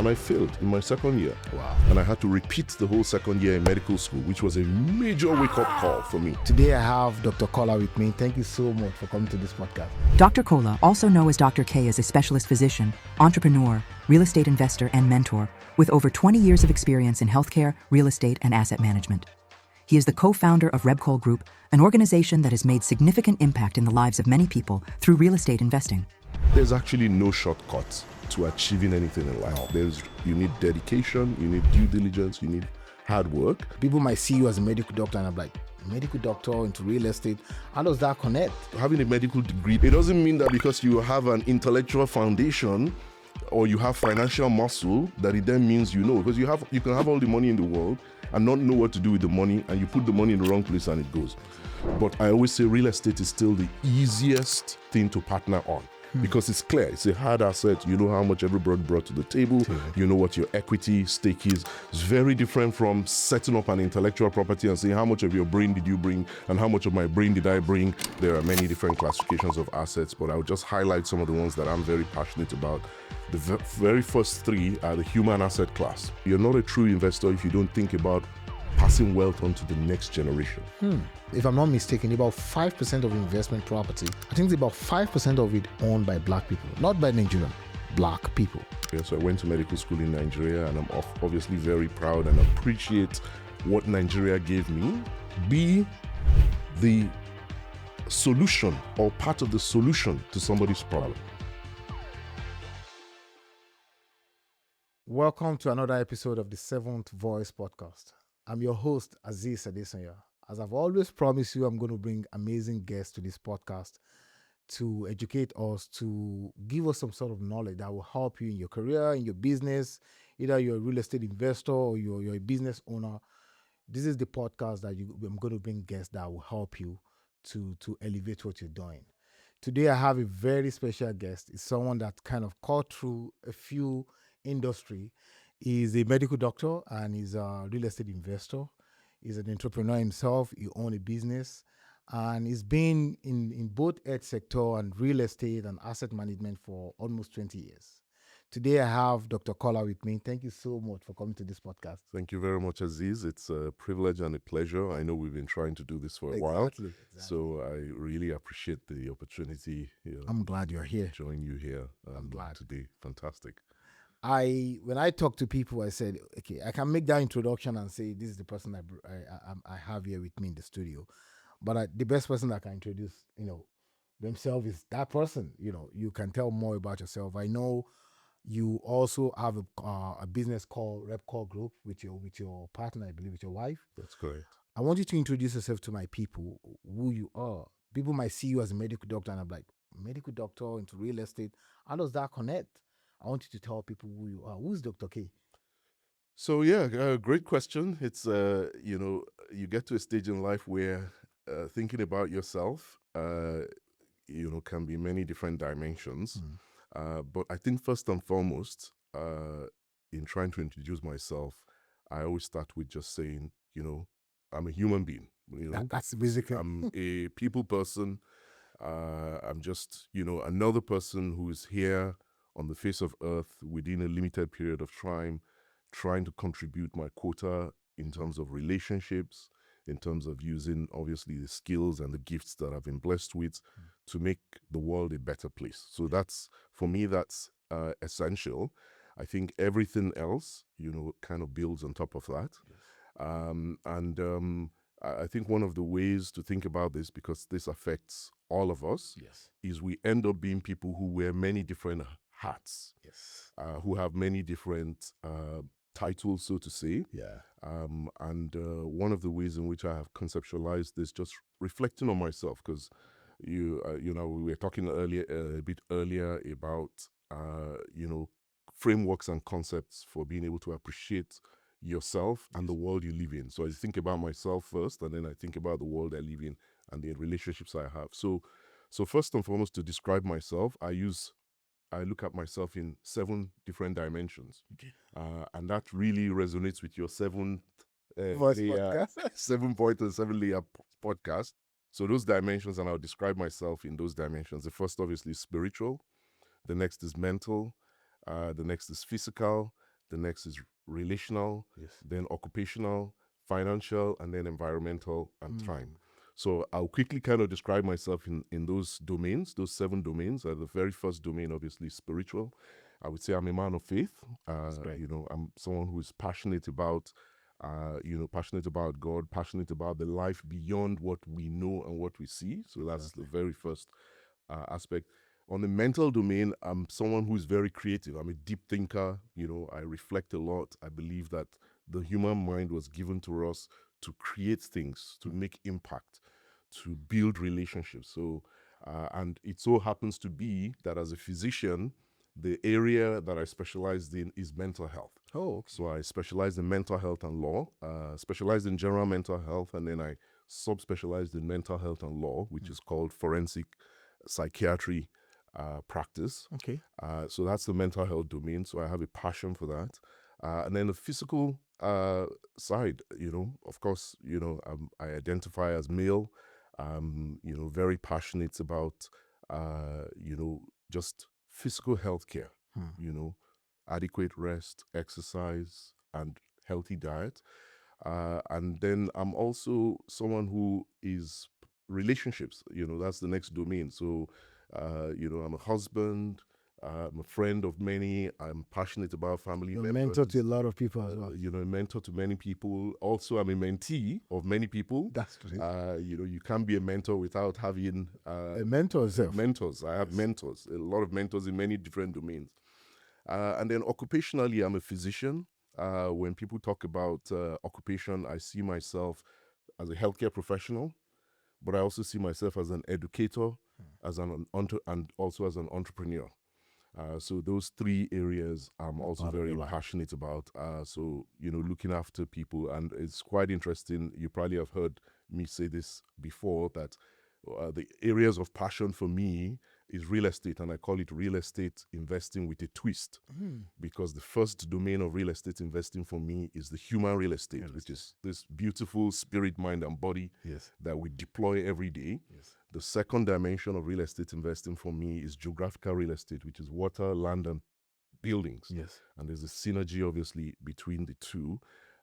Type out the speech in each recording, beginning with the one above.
and I failed in my second year. Wow. And I had to repeat the whole second year in medical school, which was a major wake-up call for me. Today I have Dr. Kola with me. Thank you so much for coming to this podcast. Dr. Kola, also known as Dr. K, is a specialist physician, entrepreneur, real estate investor, and mentor with over 20 years of experience in healthcare, real estate, and asset management. He is the co-founder of Kola Group, an organization that has made significant impact in the lives of many people through real estate investing. There's actually no shortcut to achieving anything in life. You need dedication, you need due diligence, you need hard work. People might see you as a medical doctor and I'm like, medical doctor into real estate, how does that connect? Having a medical degree, it doesn't mean that because you have an intellectual foundation or you have financial muscle that it then means you know, because you can have all the money in the world and not know what to do with the money, and you put the money in the wrong place and it goes. But I always say real estate is still the easiest thing to partner on. Because it's clear, it's a hard asset. You know how much everybody brought to the table. You know what your equity stake is. It's very different from setting up an intellectual property and saying how much of your brain did you bring and how much of my brain did I bring. There are many different classifications of assets, but I'll just highlight some of the ones that I'm very passionate about. The very first three are the human asset class. You're not a true investor if you don't think about passing wealth on to the next generation. If I'm not mistaken, about 5% of investment property, I think it's about 5% of it owned by black people, not by Nigerian, black people. Yeah, so I went to medical school in Nigeria, and I'm obviously very proud and appreciate what Nigeria gave me. Be the solution or part of the solution to somebody's problem. Welcome to another episode of the Seventh Voice Podcast. I'm your host, Aziz Adesanya. As I've always promised you, I'm going to bring amazing guests to this podcast to educate us, to give us some sort of knowledge that will help you in your career, in your business. Either you're a real estate investor or you're a business owner. This is the podcast that I'm going to bring guests that will help you to elevate what you're doing. Today, I have a very special guest. It's someone that kind of cut through a few industry. He's a medical doctor and he's a real estate investor. He's an entrepreneur himself. He owns a business and he's been in both ed sector and real estate and asset management for almost 20 years. Today, I have Dr. Kola with me. Thank you so much for coming to this podcast. Thank you very much, Aziz. It's a privilege and a pleasure. I know we've been trying to do this for a while. Exactly. So I really appreciate the opportunity. I'm glad you're here. Join you here I'm glad. today. Fantastic. When I talk to people, I said, okay, I can make that introduction and say, this is the person I have here with me in the studio. But the best person I can introduce, themselves is that person. You can tell more about yourself. I know you also have a business called Kola Group with your partner, I believe, with your wife. That's correct. I want you to introduce yourself to my people, who you are. People might see you as a medical doctor, and I'm like, medical doctor into real estate. How does that connect? I want you to tell people who you are. Who's Dr. K? So great question. It's you get to a stage in life where thinking about yourself can be many different dimensions. But I think first and foremost, in trying to introduce myself, I always start with just saying, I'm a human being. That's basically. I'm a people person. I'm just, another person who is here on the face of earth within a limited period of time, trying to contribute my quota in terms of relationships, in terms of using, obviously, the skills and the gifts that I've been blessed with to make the world a better place. So for me, that's essential. I think everything else, kind of builds on top of that. Yes. I think one of the ways to think about this, because this affects all of us, Yes. is we end up being people who wear many different hats, Yes. who have many different titles, so to say. Yeah. One of the ways in which I have conceptualized this, just reflecting on myself, because we were talking a bit earlier about frameworks and concepts for being able to appreciate yourself and the world you live in. So I think about myself first, and then I think about the world I live in and the relationships I have. So first and foremost, to describe myself, I look at myself in 7 different dimensions. Okay. And that really resonates with your 7 Voice podcast. 7-point and 7-layer podcast. So those dimensions, and I'll describe myself in those dimensions. The first, obviously, is spiritual. The next is mental. The next is physical. the next is relational, Yes. then occupational, financial, and then environmental and Mm. time. So I'll quickly kind of describe myself in those domains, those 7 domains. The very first domain, obviously, spiritual. I would say I'm a man of faith. great. I'm someone who is passionate about, passionate about God, passionate about the life beyond what we know and what we see. So that's the very first aspect. On the mental domain, I'm someone who's very creative. I'm a deep thinker. I reflect a lot. I believe that the human mind was given to us to create things, to make impact, to build relationships. So, and it so happens to be that as a physician, the area that I specialized in is mental health. Oh, okay. So I specialized in mental health and law, specialized in general mental health, and then I subspecialized in mental health and law, which is called forensic psychiatry practice. Okay. So that's the mental health domain. So I have a passion for that. And then the physical side, of course, I identify as male. Very passionate about, just physical health care, adequate rest, exercise, and healthy diet. And then I'm also someone who is relationships, that's the next domain. So, I'm a husband, I'm a friend of many, I'm passionate about family You're a members. mentor to a lot of people as well. A mentor to many people. Also, I'm a mentee of many people. That's great. You can't be a mentor without having A mentor yourself. mentors. I have mentors, a lot of mentors in many different domains. And then occupationally, I'm a physician. When people talk about occupation, I see myself as a healthcare professional, but I also see myself as an educator, as and also as an entrepreneur. So those 3 areas I'm also Part of very your life. passionate about. So, looking after people, and it's quite interesting. You probably have heard me say this before, that the areas of passion for me is real estate, and I call it real estate investing with a twist, because the first domain of real estate investing for me is the human real estate, which is this beautiful spirit, mind, and body Yes. that we deploy every day. Yes. The second dimension of real estate investing for me is geographical real estate, which is water, land, and buildings. Yes. And there's a synergy, obviously, between the two.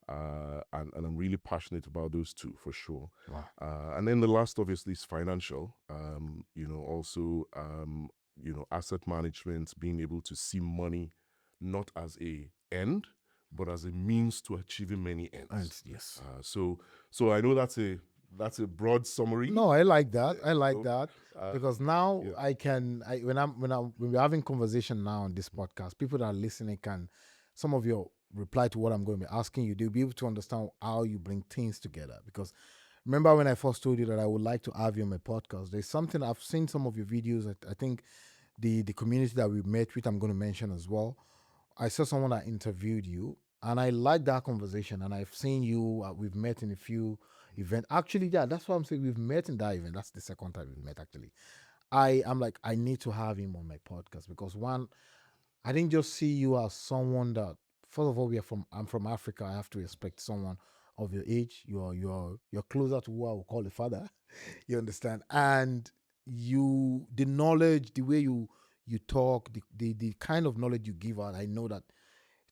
And I'm really passionate about those two, for sure. Wow. And then the last, obviously, is financial. Asset management, being able to see money not as a end, but as a means to achieving many ends. And yes. So I know that's a broad summary. No, I like that. I like So, that because now yeah. when we're having conversation now on this podcast, people that are listening can, some of your reply to what I'm going to be asking you, they'll be able to understand how you bring things together. Because remember when I first told you that I would like to have you on my podcast, there's something I've seen some of your videos. I think the community that we met with, I'm going to mention as well. I saw someone that interviewed you, and I liked that conversation. And I've seen you. We've met in a few events. Actually, yeah, that's what I'm saying. We've met in that event. That's the second time we've met. Actually, I'm like, I need to have him on my podcast because one, I didn't just see you as someone that. First of all, I'm from Africa. I have to expect someone of your age. You're closer to who I would call a father. You understand? And the knowledge, the way you talk, the kind of knowledge you give out, I know that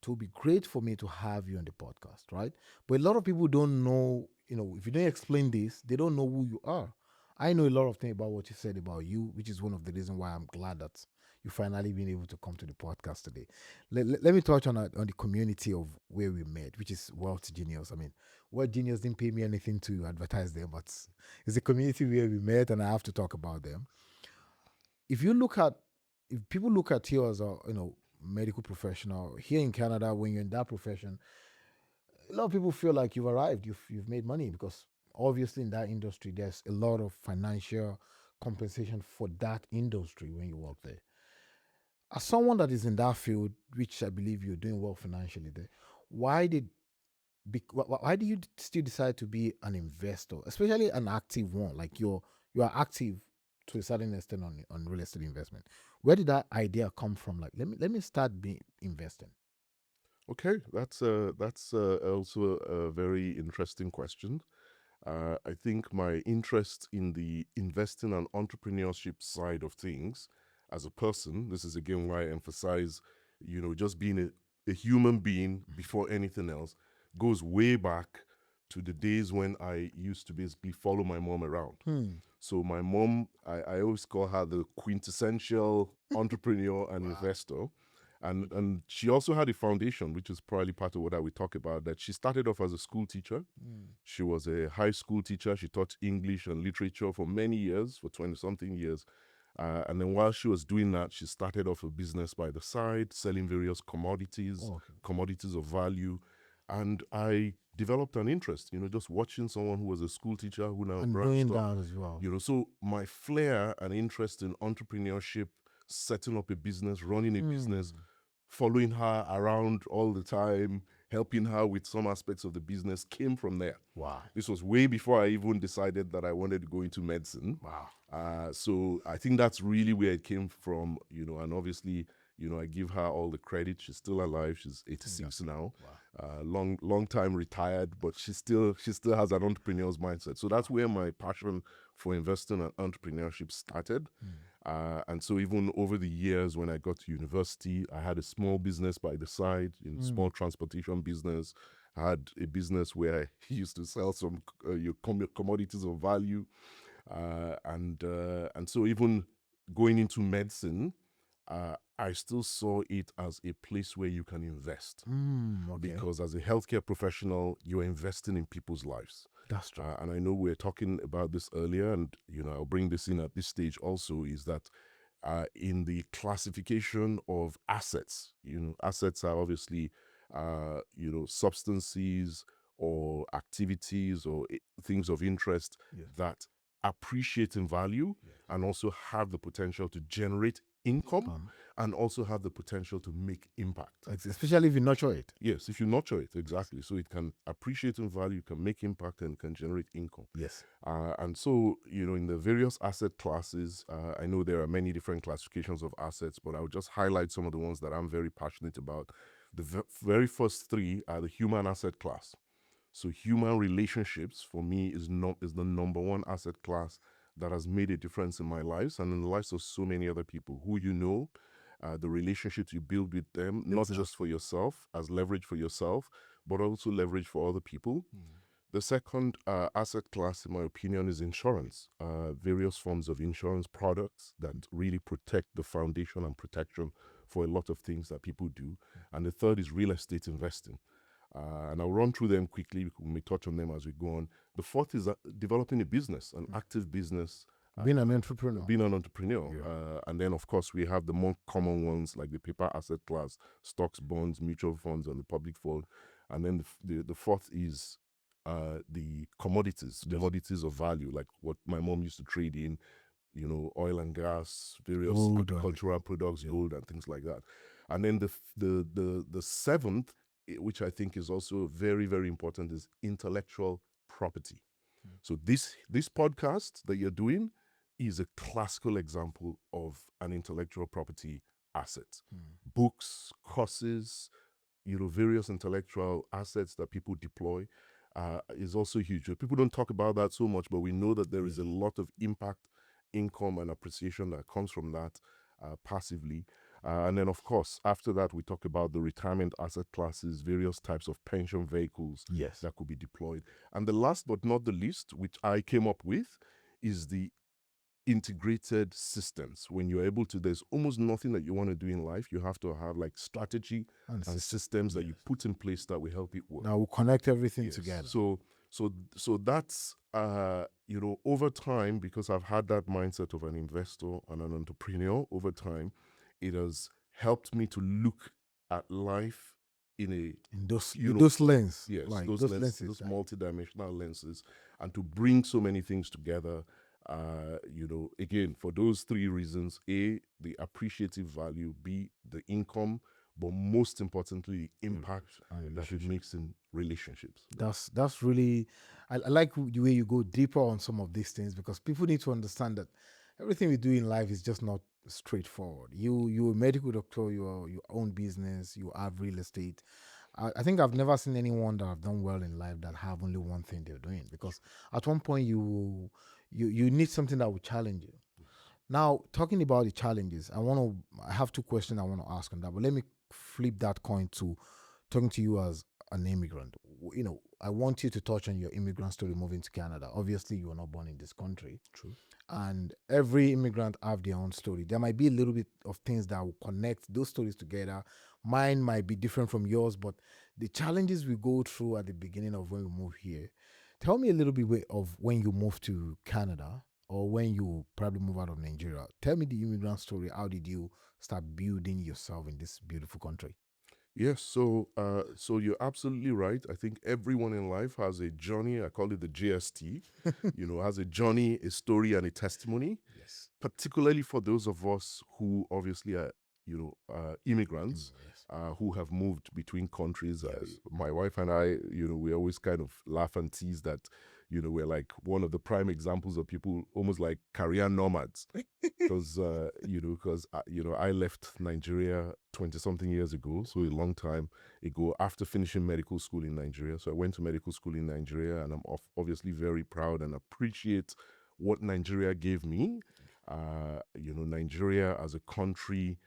it will be great for me to have you on the podcast, right? But a lot of people don't know, if you don't explain this, they don't know who you are. I know a lot of things about what you said about you, which is one of the reasons why I'm glad that you finally been able to come to the podcast today. Let me touch on the community of where we met, which is Wealth Genius. I mean, Wealth Genius didn't pay me anything to advertise them, but it's a community where we met, and I have to talk about them. If people look at you as a medical professional here in Canada, when you're in that profession, a lot of people feel like you've arrived, you've made money because obviously in that industry there's a lot of financial compensation for that industry when you work there. As someone that is in that field, which I believe you're doing well financially there, why did why do you still decide to be an investor, especially an active one? Like you are active to a certain extent on real estate investment. Where did that idea come from? Like let me start being investing. Okay, that's also a very interesting question. I think my interest in the investing and entrepreneurship side of things as a person, this is again why I emphasize, just being a human being before anything else goes way back to the days when I used to basically follow my mom around. So my mom, I always call her the quintessential entrepreneur and investor. And she also had a foundation, which is probably part of what I will talk about, that she started off as a school teacher. She was a high school teacher. She taught English and literature for many years, for 20-something years. And then while she was doing that, she started off a business by the side, selling various commodities, commodities of value. And I developed an interest, just watching someone who was a school teacher who now And branched doing off. that as well. So my flair and interest in entrepreneurship, setting up a business, running a business, following her around all the time, helping her with some aspects of the business came from there. Wow. This was way before I even decided that I wanted to go into medicine. Wow. So I think that's really where it came from, and obviously, I give her all the credit. She's still alive. She's 86 now. Wow. Long time retired, but she still has an entrepreneur's mindset. So that's where my passion for investing and entrepreneurship started. And so even over the years when I got to university, I had a small business by the side, small transportation business. I had a business where I used to sell some commodities of value. And so even going into medicine, I still saw it as a place where you can invest. Because as a healthcare professional, you're investing in people's lives. That's true. And I know we're talking about this earlier, and I'll bring this in at this stage also, is that in the classification of assets, assets are obviously substances or activities or things of interest that appreciate in value and also have the potential to generate income and also have the potential to make impact. Especially if you nurture it. Yes, if you nurture it, exactly. So it can appreciate in value, can make impact, and can generate income. Yes. And so, in the various asset classes, I know there are many different classifications of assets, but I'll just highlight some of the ones that I'm very passionate about. The very first three are the human asset class. So human relationships, for me, is the number one asset class that has made a difference in my lives and in the lives of so many other people who the relationships you build with them, not just for yourself, as leverage for yourself, but also leverage for other people. The second asset class, in my opinion, is insurance. Various forms of insurance products that really protect the foundation and protection for a lot of things that people do. And the third is real estate investing. And I'll run through them quickly. We may touch on them as we go on. The fourth is developing a business, an active business. Being an entrepreneur. And then, of course, we have the more common ones like the paper asset class, stocks, bonds, mutual funds, and the public fund. And then the fourth is the commodities of value, like what my mom used to trade in, oil and gas, various agricultural products, gold, and things like that. And then the seventh, which I think is also very, very important, is intellectual property. So this podcast that you're doing is a classical example of an intellectual property asset. Books, courses, various intellectual assets that people deploy is also huge. People don't talk about that so much, but we know that there is a lot of impact, income, and appreciation that comes from that passively. And then, of course, after that, we talk about the retirement asset classes, various types of pension vehicles that could be deployed. And the last but not the least, which I came up with, is the integrated systems. When you're able to, there's almost nothing that you want to do in life. You have to have like strategy and systems that you put in place that will help it work. Now we'll connect everything together. So that's, over time, because I've had that mindset of an investor and an entrepreneur over time, it has helped me to look at life in those lenses. Yes, like those lenses, those multidimensional lenses, and to bring so many things together. Again, for those three reasons: A, the appreciative value; B, the income; but most importantly, the impact that it makes in relationships. That's really, I like the way you go deeper on some of these things, because people need to understand that everything we do in life is just not straightforward. You're a medical doctor, you own business, you have real estate. I think I've never seen anyone that have done well in life that have only one thing they're doing, because at one point you need something that will challenge you. Now, talking about the challenges, I have two questions I want to ask on that, but let me flip that coin to talking to you as an immigrant. I want you to touch on your immigrant story moving to Canada. Obviously, you were not born in this country. True. And every immigrant have their own story. There might be a little bit of things that will connect those stories together. Mine might be different from yours, but the challenges we go through at the beginning of when we move here. Tell me a little bit of when you moved to Canada or when you probably move out of Nigeria. Tell me the immigrant story. How did you start building yourself in this beautiful country? Yes, so you're absolutely right. I think everyone in life has a journey. I call it the GST. Has a journey, a story, and a testimony. Yes. Particularly for those of us who obviously are, immigrants, Yes. who have moved between countries. Yes. My wife and I, we always kind of laugh and tease that, we're like one of the prime examples of people almost like career nomads. Because, I left Nigeria 20-something years ago, so a long time ago, after finishing medical school in Nigeria. So I went to medical school in Nigeria, and I'm obviously very proud and appreciate what Nigeria gave me. Nigeria as a country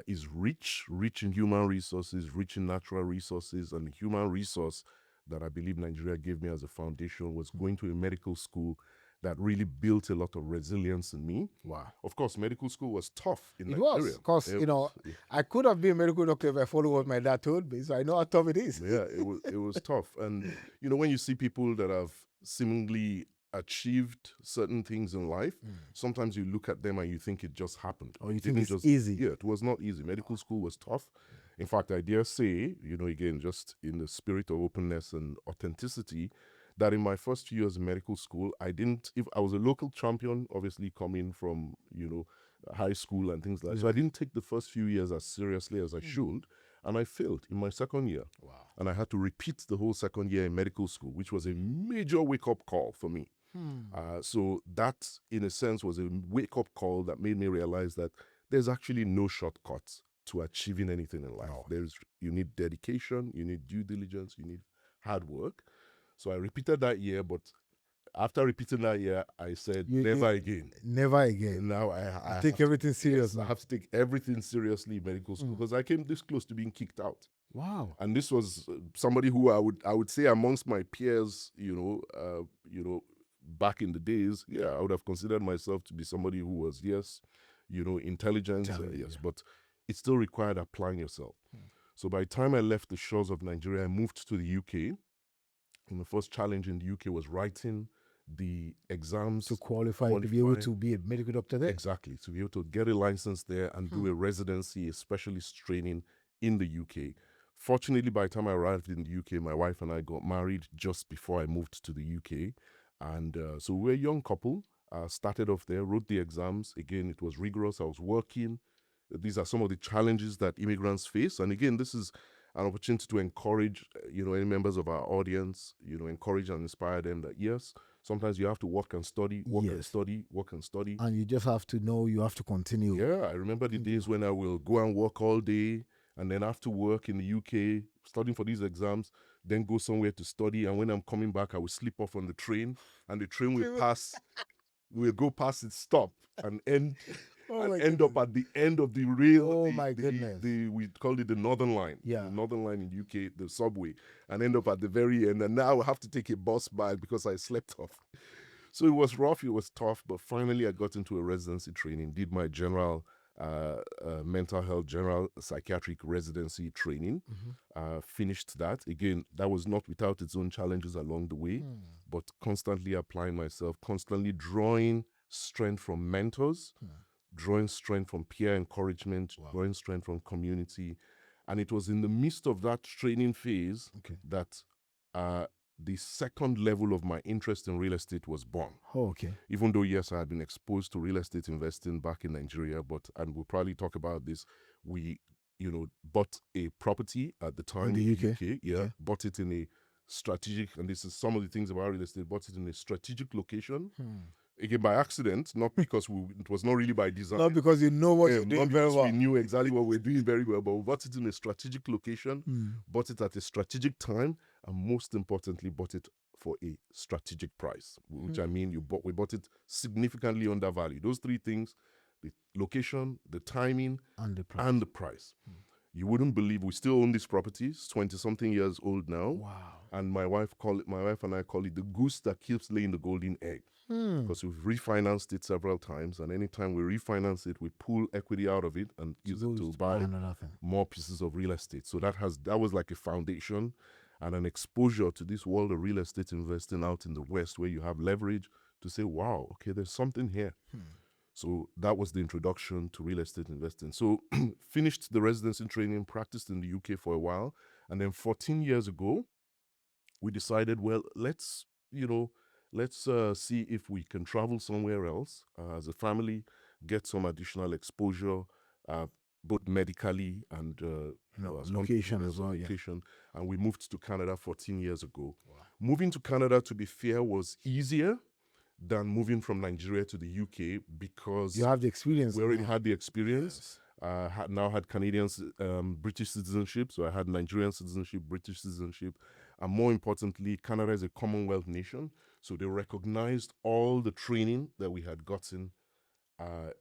is rich in human resources, rich in natural resources, and the human resource that I believe Nigeria gave me as a foundation was going to a medical school that really built a lot of resilience in me. Wow. Of course, medical school was tough in It Nigeria. was, because, I could have been a medical doctor if I followed what my dad told me, so I know how tough it is. Yeah, it was tough. And, when you see people that have seemingly achieved certain things in life, sometimes you look at them and you think it just happened. Or you It think didn't it's easy. Yeah, it was not easy. Medical school was tough. In fact, I dare say, again, just in the spirit of openness and authenticity, that in my first few years in medical school, if I was a local champion, obviously coming from, high school and things like that. So I didn't take the first few years as seriously as I should. And I failed in my second year. Wow. And I had to repeat the whole second year in medical school, which was a major wake-up call for me. So that, in a sense, was a wake-up call that made me realize that there's actually no shortcuts to achieving anything in life. No. You need dedication, you need due diligence, you need hard work. So I repeated that year, but after repeating that year, I said, never again. Never again. Now I take everything serious. I have to take everything seriously in medical school because I came this close to being kicked out. Wow. And this was somebody who I would say amongst my peers, back in the days, I would have considered myself to be somebody who was, intelligent, yes, but it still required applying yourself. So by the time I left the shores of Nigeria, I moved to the UK. And the first challenge in the UK was writing the exams. To qualify, to be able to be a medical doctor there. Exactly, to be able to get a license there and do a residency, a specialist training in the UK. Fortunately, by the time I arrived in the UK, my wife and I got married just before I moved to the UK. And so we were a young couple, started off there, wrote the exams. Again, it was rigorous. I was working. These are some of the challenges that immigrants face. And again, this is an opportunity to encourage, any members of our audience, encourage and inspire them that, yes, sometimes you have to work and study, work and study. And you just have to know you have to continue. Yeah, I remember the days when I will go and work all day, and then after work in the UK, studying for these exams, then go somewhere to study. And when I'm coming back, I will sleep off on the train, and the train will pass, will go past its stop and end. End up at the end of the rail. Oh my goodness. We called it the Northern Line. Yeah. The Northern Line in UK, the subway. And end up at the very end. And now I have to take a bus back because I slept off. So it was rough, it was tough. But finally I got into a residency training, did my general mental health, general psychiatric residency training. Finished that. Again, that was not without its own challenges along the way. But constantly applying myself, constantly drawing strength from mentors. Drawing strength from peer encouragement, drawing strength from community. And it was in the midst of that training phase that the second level of my interest in real estate was born. Oh, okay. Even though, yes, I had been exposed to real estate investing back in Nigeria, and we'll probably talk about this, we, bought a property at the time. In the UK? Yeah, bought it in a strategic, and this is some of the things about real estate, bought it in a strategic location. Again, by accident, not because it was not really by design. Not because you know what you're doing very well. We knew exactly what we're doing very well, but we bought it in a strategic location, bought it at a strategic time, and most importantly, bought it for a strategic price, which I mean, we bought it significantly undervalued. Those three things, the location, the timing, And the price. and the price. You wouldn't believe we still own these properties, 20-something years old now. Wow. And my wife and I call it the goose that keeps laying the golden egg. Because we've refinanced it several times, and anytime we refinance it, we pull equity out of it and use it to buy another thing. more pieces of real estate. So that was like a foundation and an exposure to this world of real estate investing out in the West, where you have leverage to say, wow, okay, there's something here. So that was the introduction to real estate investing. So finished the residency training, practiced in the UK for a while, and then 14 years ago, we decided, well, let's see if we can travel somewhere else as a family, get some additional exposure, both medically and location as well. location. And we moved to Canada 14 years ago. Wow. Moving to Canada, to be fair, was easier than moving from Nigeria to the UK because you have the experience. We already had the experience. Now had Canadian, British citizenship, so I had Nigerian citizenship, British citizenship, and more importantly, Canada is a Commonwealth nation, so they recognized all the training that we had gotten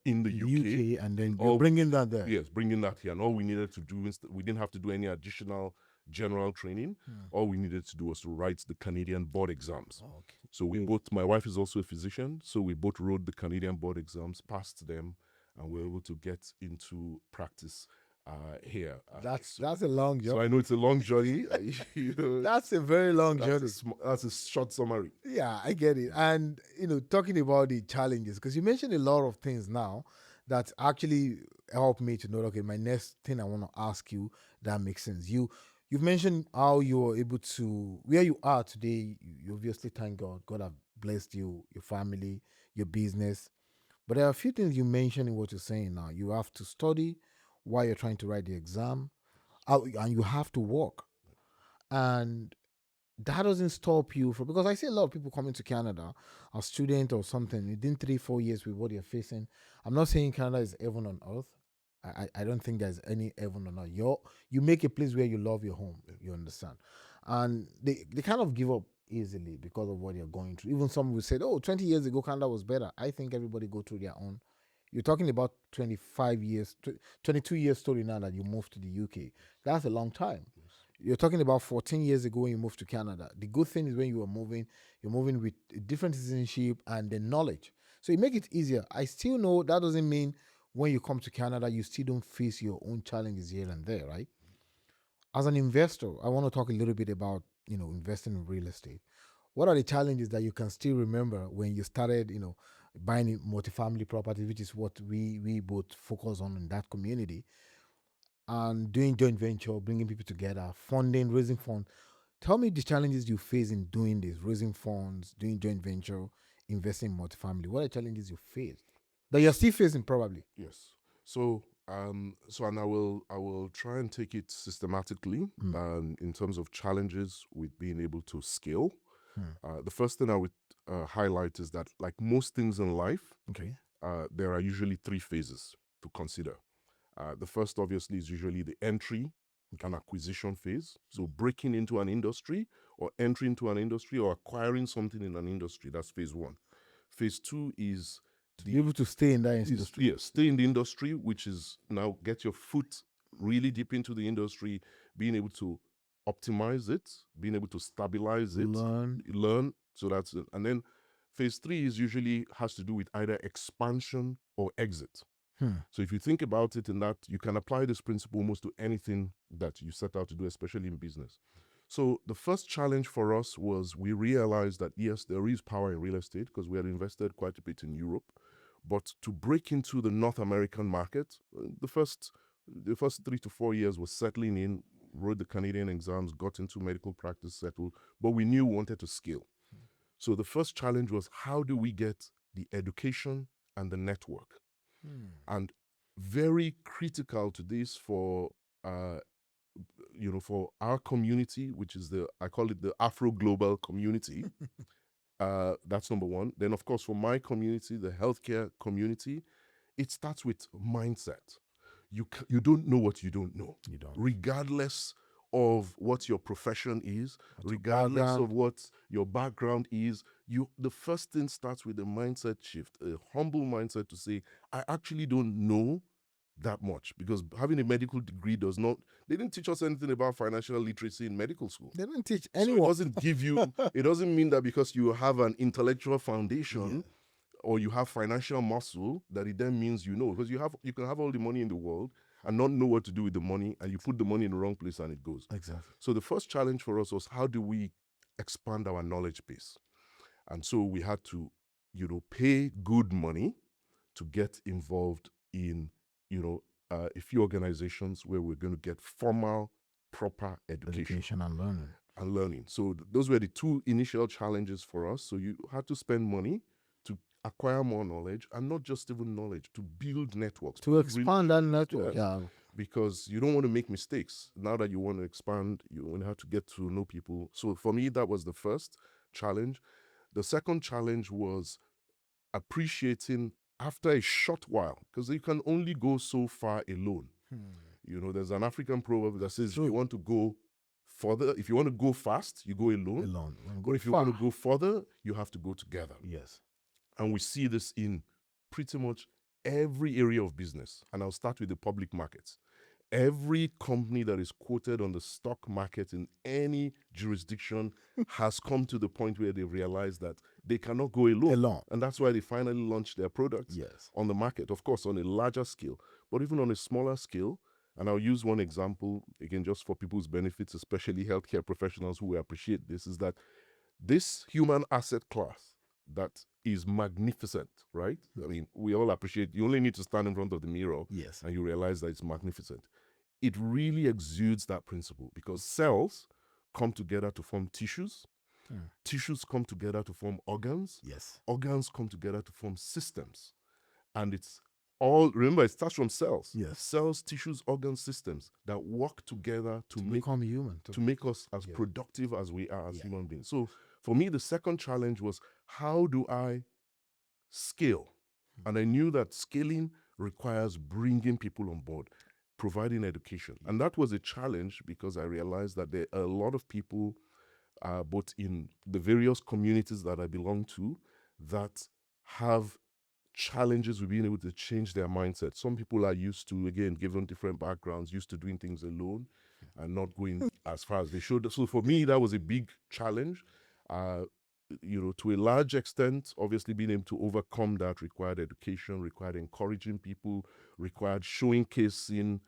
in the UK, and then you're bringing that there. Yes, bringing that here, and all we needed to do is we didn't have to do any additional general training. All we needed to do was to write the Canadian board exams. Oh, okay. So my wife is also a physician, so we both wrote the Canadian board exams, passed them, and we're able to get into practice here. That's a long journey. So I know it's a long journey. That's a very long journey. That's a short summary. Yeah, I get it. And, talking about the challenges, because you mentioned a lot of things now that actually helped me to know, okay, my next thing I want to ask you, that makes sense. You've mentioned how you were able to, where you are today, you obviously thank God. God have blessed you, your family, your business. But there are a few things you mentioned in what you're saying now. You have to study while you're trying to write the exam, and you have to work. And that doesn't stop you from, because I see a lot of people coming to Canada, a student or something, within 3-4 years with what you're facing. I'm not saying Canada is heaven on earth. I don't think there's any heaven on earth. You make a place where you love your home, you understand. And they kind of give up easily because of what you're going through. Even some will say, 20 years ago, Canada was better. I think everybody go through their own. You're talking about 25 years, 22 years story now that you moved to the UK. That's a long time. Yes. You're talking about 14 years ago when you moved to Canada. The good thing is when you are moving, you're moving with a different citizenship and the knowledge. So you make it easier. I still know that doesn't mean when you come to Canada, you still don't face your own challenges here and there, right? As an investor, I want to talk a little bit about, investing in real estate. What are the challenges that you can still remember when you started, buying multifamily properties, which is what we both focus on in that community, and doing joint venture, bringing people together, funding, raising funds. Tell me the challenges you face in doing this, raising funds, doing joint venture, investing in multifamily. What are the challenges you faced that you're still facing probably? Yes. So and I will try and take it systematically in terms of challenges with being able to scale. The first thing I would highlight is that, like most things in life, there are usually 3 phases to consider. The first, obviously, is usually the entry and acquisition phase. So breaking into an industry or entering into an industry or acquiring something in an industry, that's phase 1. Phase 2 is to be able to stay in that industry. Yes, stay in the industry, which is now get your foot really deep into the industry, being able to optimize it, being able to stabilize it, learn. So that's it. And then phase 3 is usually has to do with either expansion or exit. So if you think about it in that, you can apply this principle almost to anything that you set out to do, especially in business. So the first challenge for us was we realized that, yes, there is power in real estate because we had invested quite a bit in Europe. But to break into the North American market, the first 3 to 4 years was settling in, wrote the Canadian exams, got into medical practice, settled, but we knew we wanted to scale. So the first challenge was, how do we get the education and the network? And very critical to this for for our community, which is I call it the Afro-Global community. That's number 1. Then, of course, for my community, the healthcare community, it starts with mindset. You don't know what you don't know. You don't. Regardless of what your profession is, regardless of what your background is, the first thing starts with a mindset shift, a humble mindset to say, I actually don't know that much, because having a medical degree does not, they didn't teach us anything about financial literacy in medical school. They don't teach So it anyone. doesn't give you, it doesn't mean that because you have an intellectual foundation Yeah. or you have financial muscle that it then means you know, because you can have all the money in the world and not know what to do with the money, and you put the money in the wrong place and it goes. Exactly. So the first challenge for us was, how do we expand our knowledge base? And so we had to, pay good money to get involved in, a few organizations where we're going to get formal, proper education and learning. So those were the two initial challenges for us. So you had to spend money to acquire more knowledge, and not just even knowledge, to build networks. To expand that network. Yes. Yeah. Because you don't want to make mistakes. Now that you want to expand, you have to get to know people. So for me, that was the first challenge. The second challenge was appreciating after a short while, because you can only go so far alone. There's an African proverb that says, if you want to go further, if you want to go fast, you go alone. But if you want to go further, you have to go together. Yes. And we see this in pretty much every area of business. And I'll start with the public markets. Every company that is quoted on the stock market in any jurisdiction has come to the point where they realize that they cannot go alone. And that's why they finally launched their products on the market, of course, on a larger scale, but even on a smaller scale. And I'll use one example, again, just for people's benefits, especially healthcare professionals who appreciate this, is that this human asset class that is magnificent, right? I mean, we all appreciate, you only need to stand in front of the mirror and you realize that it's magnificent. It really exudes that principle, because cells come together to form tissues. Tissues come together to form organs. Organs come together to form systems. And it's all, remember, it starts from cells. Cells, tissues, organs, systems that work together to make become human, to make us as productive as we are as human beings. So for me, the second challenge was, how do I scale? And I knew that scaling requires bringing people on board, providing education. And that was a challenge, because I realized that there are a lot of people, both in the various communities that I belong to, that have challenges with being able to change their mindset. Some people are used to, again, given different backgrounds, used to doing things alone and not going as far as they should. So for me, that was a big challenge. To a large extent, obviously being able to overcome that required education, required encouraging people, required showcasing,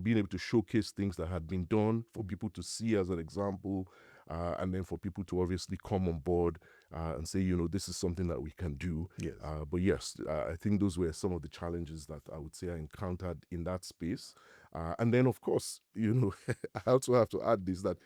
being able to showcase things that had been done for people to see as an example, and then for people to obviously come on board and say, this is something that we can do. But yes, I think those were some of the challenges that I would say I encountered in that space. And then, of course, I also have to add this, that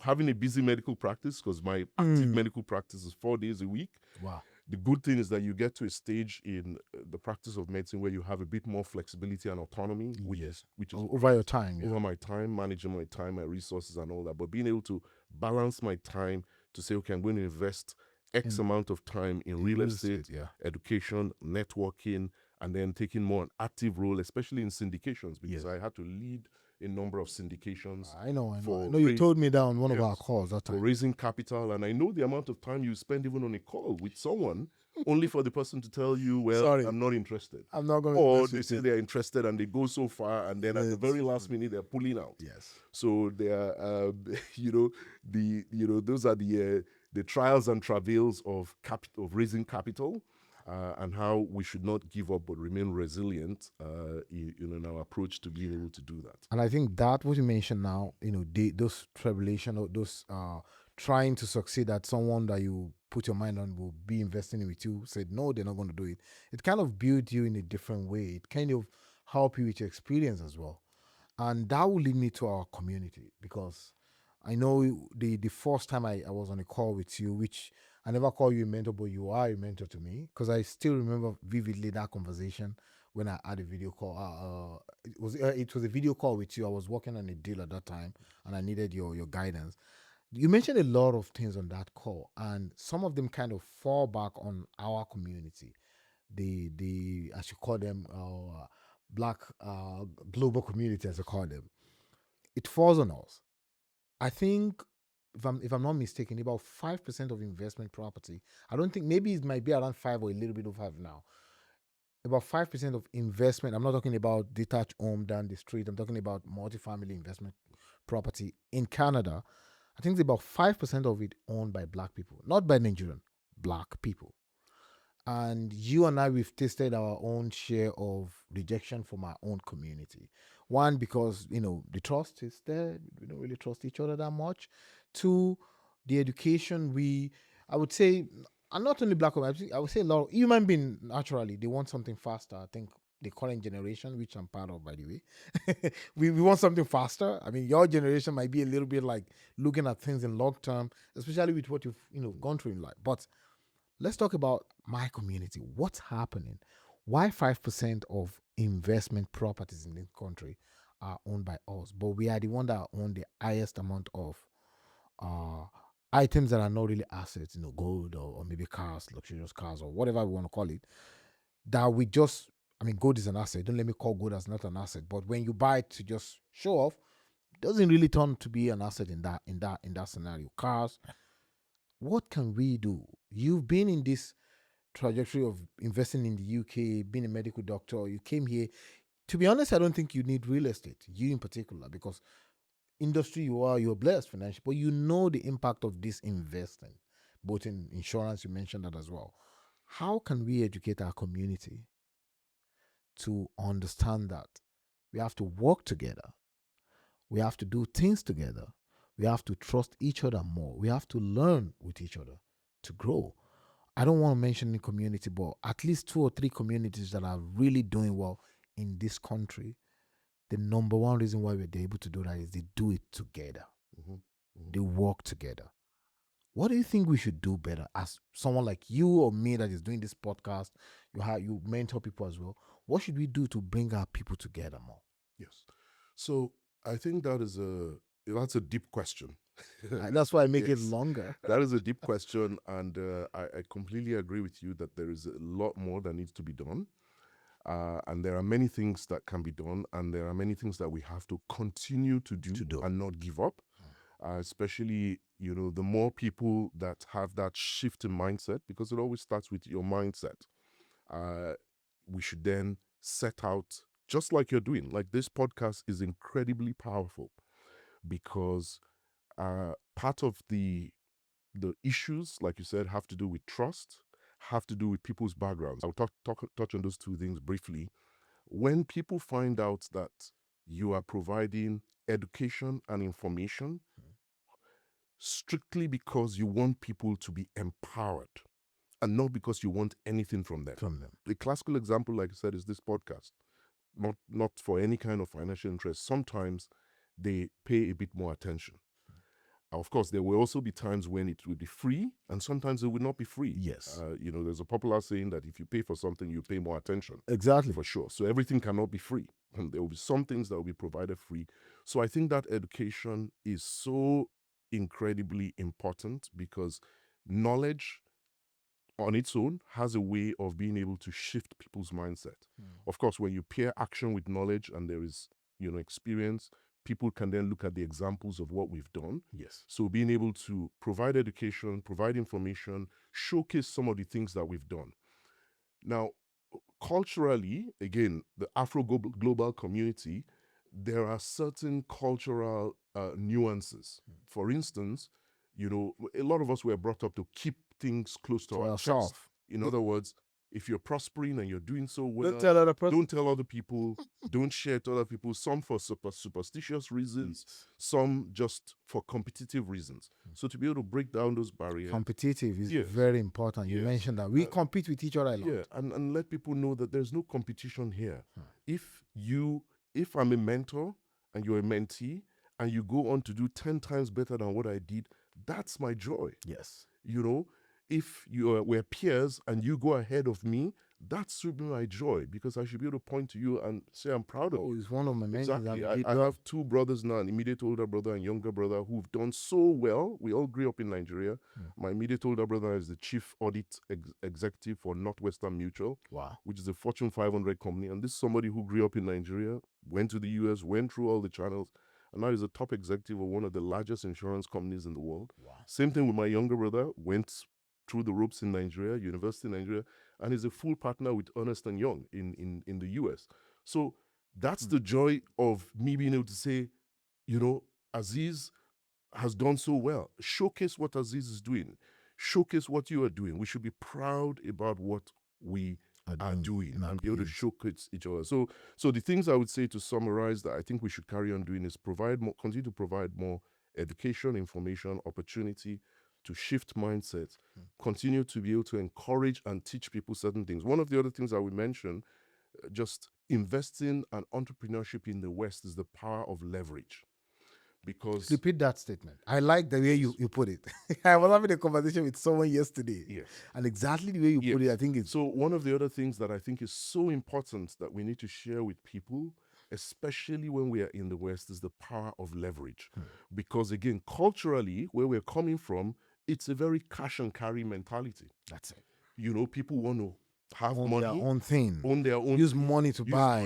having a busy medical practice, because my active medical practice is 4 days a week. Wow. The good thing is that you get to a stage in the practice of medicine where you have a bit more flexibility and autonomy, which is over your time. over my time, managing my time, my resources, and all that. But being able to balance my time to say, okay, I'm going to invest X amount of time in real estate, education, networking, and then taking more an active role, especially in syndications, because I had to lead a number of syndications. I know. You told me that on one of our calls that time. For raising capital, and I know the amount of time you spend even on a call with someone, only for the person to tell you, well, sorry, I'm not interested. I'm not going to. Or they say they're interested and they go so far, and then at the very last minute they're pulling out. So they are, those are the trials and travails of raising capital. And how we should not give up but remain resilient in our approach to being able to do that. And I think that what you mentioned now, those tribulation or those trying to succeed, that someone that you put your mind on will be investing with you said no, they're not going to do it. It kind of built you in a different way. It kind of helped you with your experience as well. And that will lead me to our community, because I know the first time I was on a call with you, which I never call you a mentor, but you are a mentor to me, because I still remember vividly that conversation when I had a video call. It was a video call with you. I was working on a deal at that time, and I needed your guidance. You mentioned a lot of things on that call, and some of them kind of fall back on our community, the as you call them, Black global community, as you call them. It falls on us. I think, if I'm not mistaken, about 5% of investment property. I don't think, maybe it might be around 5 or a little bit of 5 now. about 5% of investment. I'm not talking about detached home down the street. I'm talking about multifamily investment property in Canada. I think it's about 5% of it owned by black people, not by Nigerian, black people. And you and I, we've tasted our own share of rejection from our own community. One, because the trust is there, we don't really trust each other that much. Two, the education I would say, and not only black people, I would say a lot of human being naturally they want something faster. I think the current generation, which I'm part of, by the way, we want something faster. I mean, your generation might be a little bit like looking at things in long term, especially with what you've gone through in life. But let's talk about my community. What's happening? Why 5% of investment properties in this country are owned by us, but we are the one that own the highest amount of uh, items that are not really assets, gold or maybe cars, luxurious cars, or whatever we want to call it, that we just, I mean, gold is an asset. Don't let me call gold as not an asset. But when you buy it to just show off, it doesn't really turn to be an asset in that scenario. Cars, what can we do? You've been in this trajectory of investing in the UK, being a medical doctor. You came here. To be honest, I don't think you need real estate, you in particular, because industry you're blessed financially, but you know the impact of this investing, both in insurance, you mentioned that as well. How can we educate our community to understand that we have to work together? We have to do things together. We have to trust each other more. We have to learn with each other to grow. I don't want to mention any community, but at least 2 or 3 communities that are really doing well in this country. The number one reason why we're able to do that is they do it together. They work together. What do you think we should do better as someone like you or me that is doing this podcast? You mentor people as well. What should we do to bring our people together more? Yes. So I think that's a deep question. And that's why I make it Yes. longer. That is a deep question, and I completely agree with you that there is a lot more that needs to be done. And there are many things that can be done, and there are many things that we have to continue to do and not give up. Especially, the more people that have that shift in mindset, because it always starts with your mindset. We should then set out, just like you're doing. Like, this podcast is incredibly powerful because part of the issues, like you said, have to do with trust, have to do with people's backgrounds. I'll touch on those 2 things briefly. When people find out that you are providing education and information strictly because you want people to be empowered and not because you want anything from them. The classical example, like I said, is this podcast. Not for any kind of financial interest. Sometimes they pay a bit more attention. Of course, there will also be times when it will be free, and sometimes it will not be free. Yes. There's a popular saying that if you pay for something, you pay more attention. Exactly. For sure. So everything cannot be free. And there will be some things that will be provided free. So I think that education is so incredibly important because knowledge on its own has a way of being able to shift people's mindset. Of course, when you pair action with knowledge and there is, experience, people can then look at the examples of what we've done. Yes. So being able to provide education, provide information, showcase some of the things that we've done. Now, culturally, again, the Afro-global community, there are certain cultural nuances. For instance, a lot of us were brought up to keep things close to our chest. In other words, if you're prospering and you're doing so well, Don't tell other person. don't tell other people, don't share it to other people, some for superstitious reasons, some just for competitive reasons. So to be able to break down those barriers. Competitive is Yes. very important. You Yes. mentioned that. We compete with each other a lot. Yeah, and let people know that there's no competition here. If I'm a mentor and you're a mentee and you go on to do 10 times better than what I did, that's my joy. Yes. If we're peers and you go ahead of me, that should be my joy because I should be able to point to you and say I'm proud of you. Oh, it's one of my mentors. Exactly. I have 2 brothers now, an immediate older brother and younger brother, who've done so well. We all grew up in Nigeria. My immediate older brother is the chief audit executive for Northwestern Mutual, Wow. which is a Fortune 500 company. And this is somebody who grew up in Nigeria, went to the US, went through all the channels, and now is a top executive of one of the largest insurance companies in the world. Wow. Same thing with my younger brother, went through the ropes in Nigeria, university in Nigeria, and is a full partner with Ernst & Young in the US. So that's the joy of me being able to say, you know, Aziz has done so well. Showcase what Aziz is doing. Showcase what you are doing. We should be proud about what we are doing and be able to showcase each other. So the things I would say to summarize that I think we should carry on doing is continue to provide more education, information, opportunity to shift mindsets, continue to be able to encourage and teach people certain things. One of the other things I would mention, just investing and entrepreneurship in the West is the power of leverage. Because repeat that statement. I like the way you put it. I was having a conversation with someone yesterday. Yes. And exactly the way you put it, I think it's... So one of the other things that I think is so important that we need to share with people, especially when we are in the West, is the power of leverage. Because again, culturally, where we're coming from, it's a very cash and carry mentality. That's it. You know, people want to have Own money, their own thing. own their own, use money to buy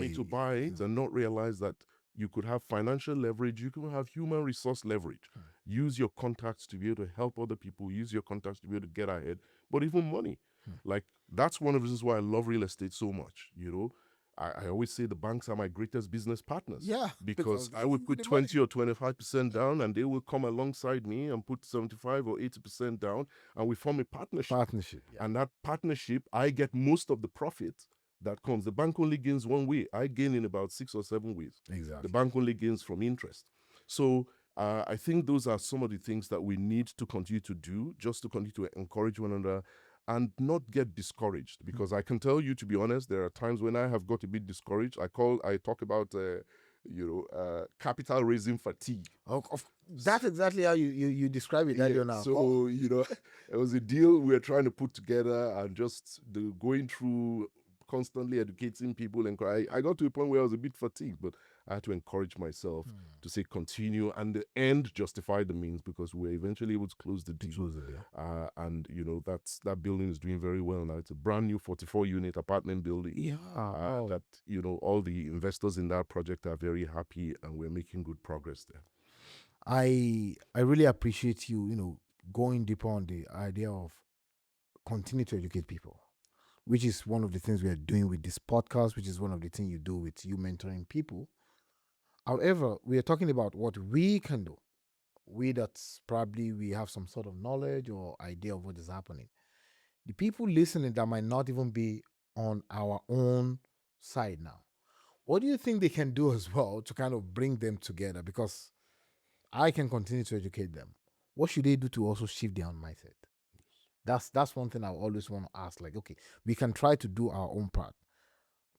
it, and not realize that you could have financial leverage, you can have human resource leverage. Use your contacts to be able to help other people, use your contacts to be able to get ahead, but even money. Like, that's one of the reasons why I love real estate so much, you know. I always say the banks are my greatest business partners. Yeah. Because I would put 20 or 25% down and they will come alongside me and put 75 or 80% down and we form a partnership. Yeah. And that partnership, I get most of the profit that comes. The bank only gains one way. I gain in about 6 or 7 ways. Exactly. The bank only gains from interest. So I think those are some of the things that we need to continue to do, just to continue to encourage one another and not get discouraged. Because I can tell you, to be honest, there are times when I have got a bit discouraged. I talk about capital raising fatigue. That's exactly how you describe it earlier now. So, you know, it was a deal we were trying to put together and just going through constantly educating people. And I got to a point where I was a bit fatigued, but I had to encourage myself to say continue, and the end justified the means, because we were eventually able to close the deal. And, you know, that building is doing very well now. It's a brand new 44-unit apartment building. That, you know, all the investors in that project are very happy and we're making good progress there. I really appreciate you, you know, going deeper on the idea of continue to educate people, which is one of the things we are doing with this podcast, which is one of the things you do with you mentoring people. However, we are talking about what we can do. We we have some sort of knowledge or idea of what is happening. The people listening that might not even be on our own side now, what do you think they can do as well to kind of bring them together? Because I can continue to educate them. What should they do to also shift their own mindset? That's one thing I always want to ask. Like, okay, we can try to do our own part.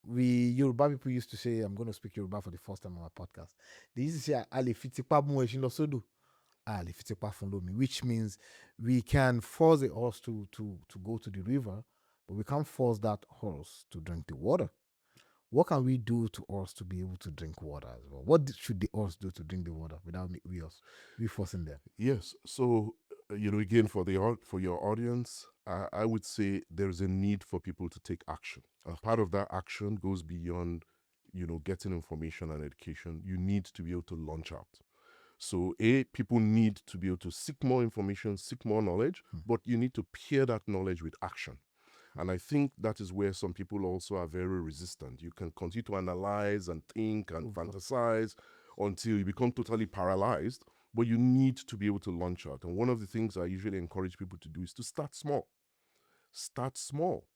Yoruba people used to say, I'm going to speak Yoruba for the first time on my podcast. They used to say, "Ale fitipa mu eshin lo sodo, ale fitipa fun lomi," which means we can force the horse to go to the river, but we can't force that horse to drink the water. What can we do to horse to be able to drink water as well? What should the horse do to drink the water without we forcing them? Yes. So, you know, again, for your audience, I would say there's a need for people to take action. And part of that action goes beyond, you know, getting information and education. You need to be able to launch out. So, people need to be able to seek more information, seek more knowledge, but you need to pair that knowledge with action. And I think that is where some people also are very resistant. You can continue to analyze and think and fantasize until you become totally paralyzed, but you need to be able to launch out. And one of the things I usually encourage people to do is to start small. Start small.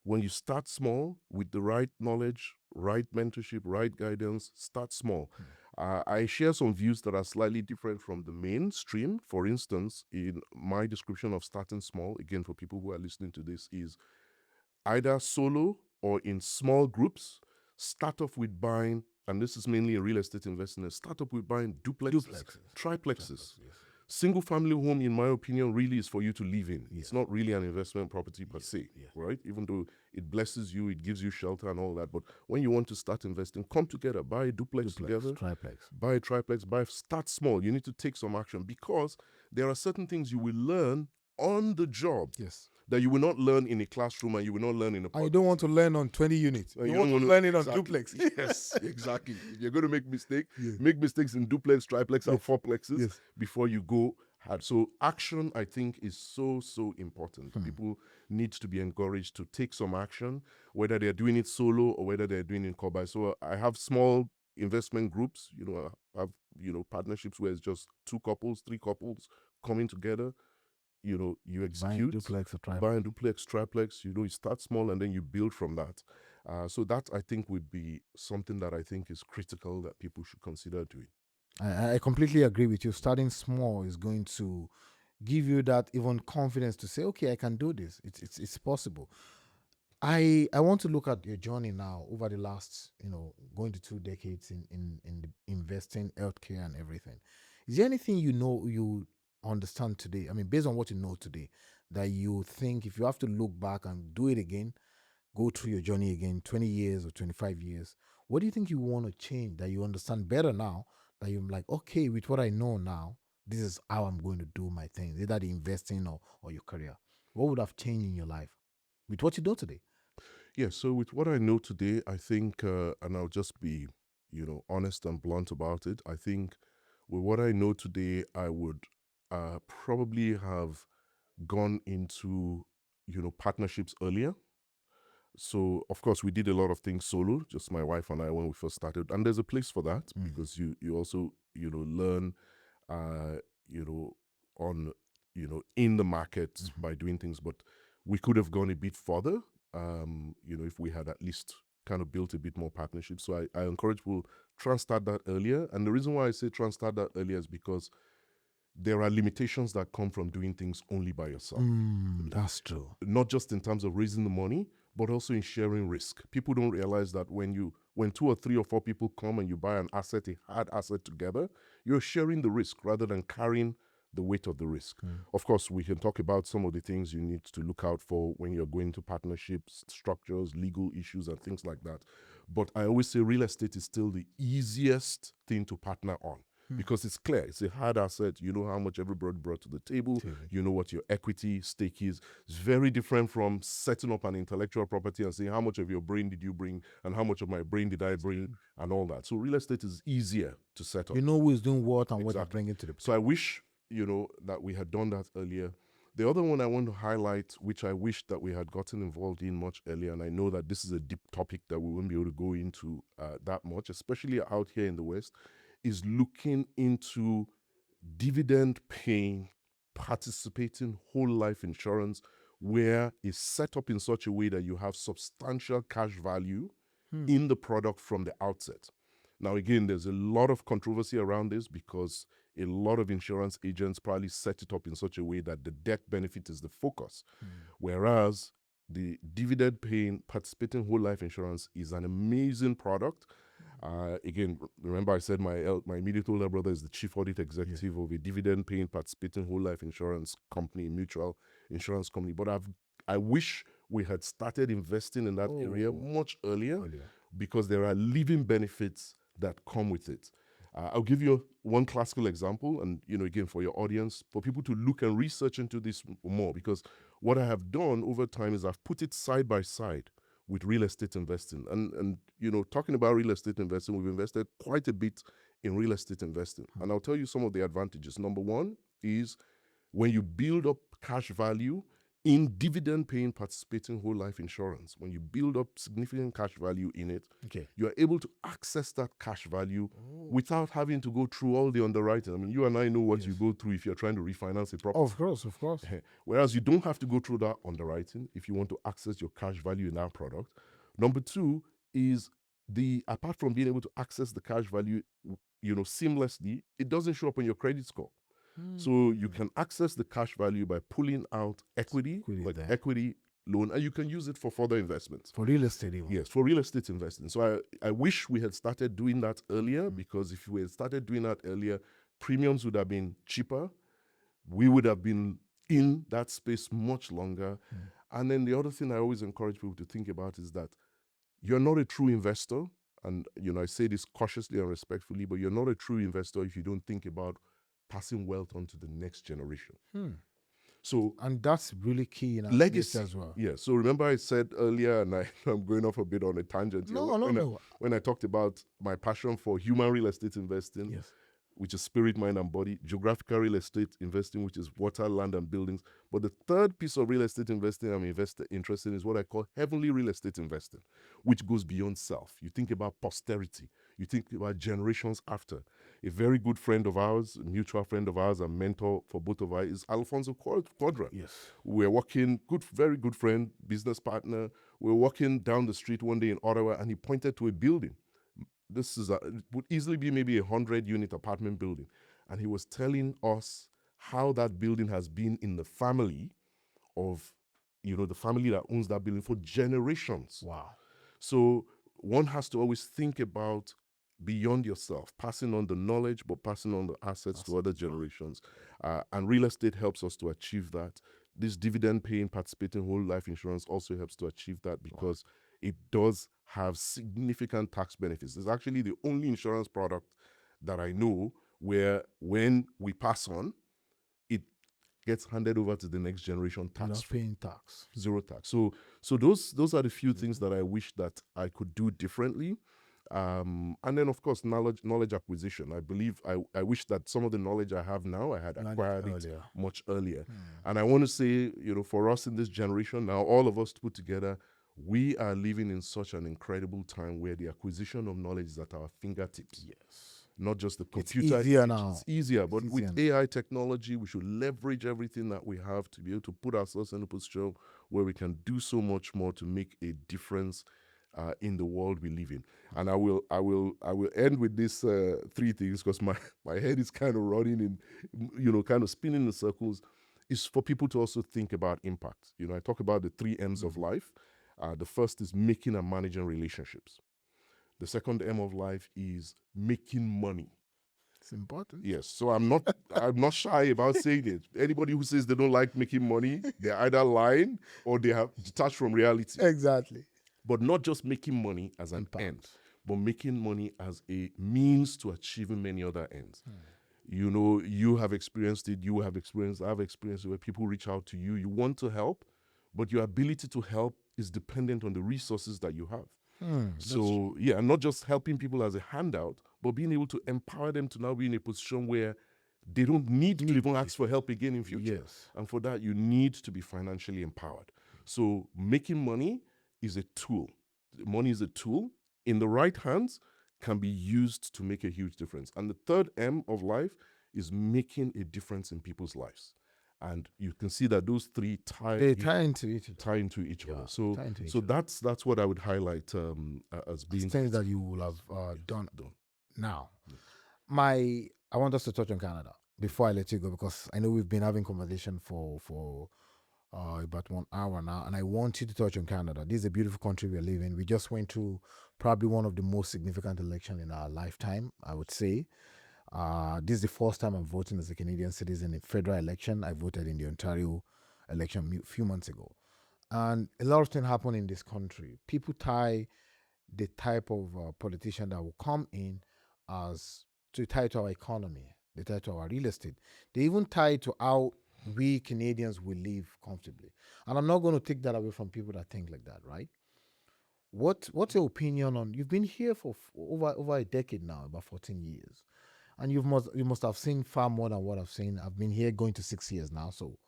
When you start small with the right knowledge, right mentorship, right guidance, start small. I share some views that are slightly different from the mainstream. For instance, in my description of starting small, again, for people who are listening to this, is either solo or in small groups. Start off with buying, and this is mainly a real estate investment, start up with buying duplexes. Triplexes. Yes. Single family home, in my opinion, really is for you to live in. It's not really an investment property per se, right? Even though it blesses you, it gives you shelter and all that. But when you want to start investing, come together, buy a duplex together, buy a triplex, start small. You need to take some action, because there are certain things you will learn on the job. Yes. That you will not learn in a classroom and you will not learn in a podcast. And you don't want to learn on 20 units. You want to learn it on duplex. Yes, exactly. You're going to make mistakes. Make mistakes in duplex, triplex, and fourplexes before you go hard. So action, I think, is so important. People need to be encouraged to take some action, whether they're doing it solo or whether they're doing it co-buy. So I have small investment groups, I have, partnerships where it's just 2 couples, 3 couples coming together. You Buying execute, duplex or triplex. buying duplex, triplex, you start small and then you build from that. So that, I think, would be something that I think is critical that people should consider doing. I completely agree with you. Starting small is going to give you that even confidence to say, okay, I can do this. It's possible. I want to look at your journey now over the last, going to 2 decades in the investing, healthcare, and everything. Is there anything you understand today? I mean, based on what you know today, that you think if you have to look back and do it again, go through your journey again, 20 years or 25 years, what do you think you want to change that you understand better now? That you're like, okay, with what I know now, this is how I'm going to do my things, either the investing or your career. What would have changed in your life with what you do today? Yeah, so with what I know today, I think, and I'll just be, honest and blunt about it. I think with what I know today, I would probably have gone into, partnerships earlier. So, of course, we did a lot of things solo, just my wife and I, when we first started. And there's a place for that because you also, learn, uh, you know, on, in the market by doing things. But we could have gone a bit further, if we had at least kind of built a bit more partnership. So I encourage people, try and start that earlier. And the reason why I say try and start that earlier is because there are limitations that come from doing things only by yourself. That's true. Not just in terms of raising the money, but also in sharing risk. People don't realize that when 2 or 3 or 4 people come and you buy an asset, a hard asset together, you're sharing the risk rather than carrying the weight of the risk. Of course, we can talk about some of the things you need to look out for when you're going to partnerships, structures, legal issues, and things like that. But I always say real estate is still the easiest thing to partner on. Because it's clear, it's a hard asset. You know how much everybody brought to the table. You know what your equity stake is. It's very different from setting up an intellectual property and saying how much of your brain did you bring and how much of my brain did I bring and all that. So real estate is easier to set up. You know who is doing what and what they're bringing to the. So I wish, that we had done that earlier. The other one I want to highlight, which I wish that we had gotten involved in much earlier, and I know that this is a deep topic that we won't be able to go into that much, especially out here in the West, is looking into dividend paying, participating whole life insurance, where it's set up in such a way that you have substantial cash value in the product from the outset. Now, again, there's a lot of controversy around this because a lot of insurance agents probably set it up in such a way that the death benefit is the focus, whereas the dividend paying, participating whole life insurance is an amazing product. Again, remember I said my immediate older brother is the chief audit executive of a dividend-paying, participating whole life insurance company, mutual insurance company. But I wish we had started investing in that area much earlier because there are living benefits that come with it. I'll give you one classical example, and again, for your audience, for people to look and research into this more, because what I have done over time is I've put it side by side with real estate investing. And talking about real estate investing, we've invested quite a bit in real estate investing. And I'll tell you some of the advantages. Number one is when you build up cash value in dividend-paying participating whole life insurance, when you build up significant cash value in it, you are able to access that cash value without having to go through all the underwriting. I mean, you and I know what you go through if you're trying to refinance a property. Of course. Whereas you don't have to go through that underwriting if you want to access your cash value in that product. Number two is apart from being able to access the cash value, seamlessly, it doesn't show up on your credit score. So you can access the cash value by pulling out equity loan, and you can use it for further investments. For real estate even. Yes, for real estate investing. So I wish we had started doing that earlier, because if we had started doing that earlier, premiums would have been cheaper. We would have been in that space much longer. And then the other thing I always encourage people to think about is that you're not a true investor. And, I say this cautiously and respectfully, but you're not a true investor if you don't think about passing wealth on to the next generation. So, and that's really key in our legacy as well. Yeah. So remember I said earlier, and I'm going off a bit on a tangent here, No. when I talked about my passion for human real estate investing. Yes. which is spirit, mind, and body, geographical real estate investing, which is water, land, and buildings. But the third piece of real estate investing I'm interested in is what I call heavenly real estate investing, which goes beyond self. You think about posterity, you think about generations after. A very good friend of ours, a mutual friend of ours, and mentor for both of us is Alfonso Quadra. Yes. We're walking, very good friend, business partner. We're walking down the street one day in Ottawa, and he pointed to a building. It would easily be maybe 100-unit apartment building. And he was telling us how that building has been in the family of, the family that owns that building for generations. Wow. So one has to always think about beyond yourself, passing on the knowledge, but passing on the assets to other generations. And real estate helps us to achieve that. This dividend-paying, participating whole life insurance also helps to achieve that because it does have significant tax benefits. It's actually the only insurance product that I know where when we pass on, it gets handed over to the next generation tax. Not paying tax. Zero tax. So those are the few things that I wish that I could do differently. And then, of course, knowledge acquisition. I believe I wish that some of the knowledge I have now, I had acquired it much earlier. And I want to say, for us in this generation now, all of us put together, we are living in such an incredible time where the acquisition of knowledge is at our fingertips. Yes. Not just the computer. It's easier now. It's easier, but with AI technology, we should leverage everything that we have to be able to put ourselves in a position where we can do so much more to make a difference in the world we live in. And I will end with these three things because my head is kind of running and kind of spinning in circles. Is for people to also think about impact. I talk about the 3 M's of life. The first is making and managing relationships. The second M of life is making money. It's important. Yes. So I'm not shy about saying it. Anybody who says they don't like making money, they're either lying or they have detached from reality. Exactly. But not just making money as an end, but making money as a means to achieving many other ends. You have experienced it, I've experienced it where people reach out to you. You want to help, but your ability to help is dependent on the resources that you have. So, and not just helping people as a handout, but being able to empower them to now be in a position where they don't need to even ask for help again in future. Yes. And for that, you need to be financially empowered. So making money is a tool. Money is a tool. In the right hands, can be used to make a huge difference. And the third M of life is making a difference in people's lives. And you can see that those three tie into each other. So that's what I would highlight as being things that you will have done. Now, I want us to touch on Canada before I let you go, because I know we've been having conversation for about 1 hour now, and I want you to touch on Canada. This is a beautiful country we are living in. We just went through probably one of the most significant elections in our lifetime, I would say. This is the first time I'm voting as a Canadian citizen in a federal election. I voted in the Ontario election a few months ago. And a lot of things happen in this country. People tie the type of politician that will come in as to tie to our economy. They tie to our real estate. They even tie to how we Canadians will live comfortably. And I'm not going to take that away from people that think like that, right? What's your opinion on, you've been here for over a decade now, about 14 years. And you must have seen far more than what I've seen. I've been here going to 6 years now. So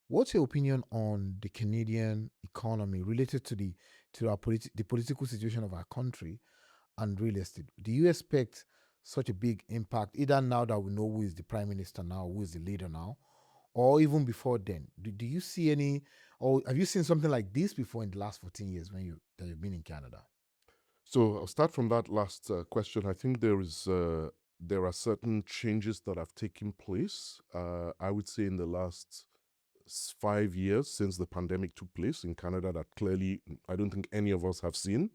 what's your opinion on the Canadian economy related to the political situation of our country and real estate? Do you expect such a big impact, either now that we know who is the prime minister now, who is the leader now, or even before then? Do you see any, or have you seen something like this before in the last 14 years that you've been in Canada? So I'll start from that last question. I think there are certain changes that have taken place. I would say in the last 5 years since the pandemic took place in Canada that clearly I don't think any of us have seen.